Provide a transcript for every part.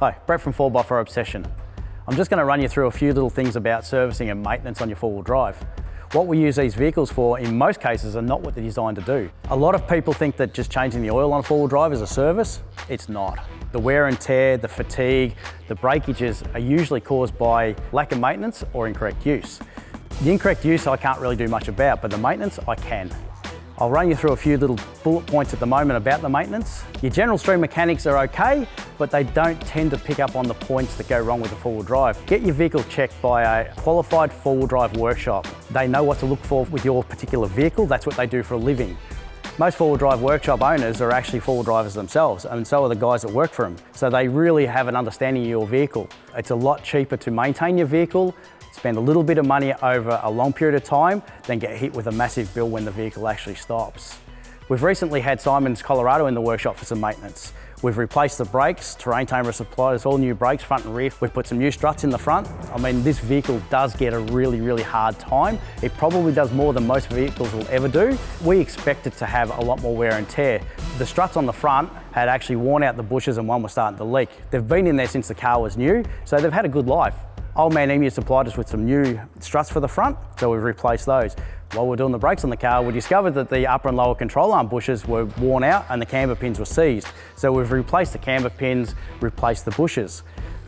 Hi, Brett from 4x4 Obsession. I'm just going to run you through a few little things about servicing and maintenance on your four-wheel drive. What we use these vehicles for, in most cases, are not what they're designed to do. A lot of people think that just changing the oil on a four-wheel drive is a service. It's not. The wear and tear, the fatigue, the breakages are usually caused by lack of maintenance or incorrect use. The incorrect use I can't really do much about, but the maintenance I can. I'll run you through a few little bullet points at the moment about the maintenance. Your general stream mechanics are okay, but they don't tend to pick up on the points that go wrong with the four-wheel drive. Get your vehicle checked by a qualified four-wheel drive workshop. They know what to look for with your particular vehicle. That's what they do for a living. Most four-wheel drive workshop owners are actually four-wheel drivers themselves, and so are the guys that work for them. So they really have an understanding of your vehicle. It's a lot cheaper to maintain your vehicle, spend a little bit of money over a long period of time, then get hit with a massive bill when the vehicle actually stops. We've recently had Simons Colorado in the workshop for some maintenance. We've replaced the brakes. Terrain Tamer supplied us all new brakes, front and rear. We've put some new struts in the front. I mean, this vehicle does get a really hard time. It probably does more than most vehicles will ever do. We expect it to have a lot more wear and tear. The struts on the front had actually worn out the bushes and one was starting to leak. They've been in there since the car was new, so they've had a good life. Old Man Emu supplied us with some new struts for the front, so we've replaced those. While we're doing the brakes on the car, we discovered that the upper and lower control arm bushes were worn out and the camber pins were seized. So we've replaced the camber pins, replaced the bushes.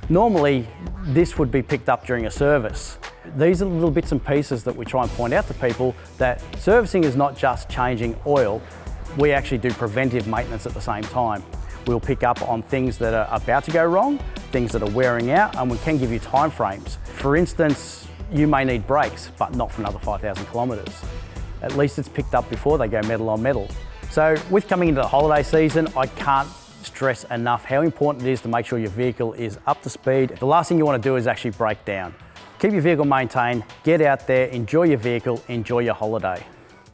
Normally, this would be picked up during a service. These are the little bits and pieces that we try and point out to people that servicing is not just changing oil, we actually do preventive maintenance at the same time. We'll pick up on things that are about to go wrong, things that are wearing out, and we can give you time frames. For instance, you may need brakes, but not for another 5,000 kilometres. At least it's picked up before they go metal on metal. So with coming into the holiday season, I can't stress enough how important it is to make sure your vehicle is up to speed. The last thing you want to do is actually break down. Keep your vehicle maintained, get out there, enjoy your vehicle, enjoy your holiday.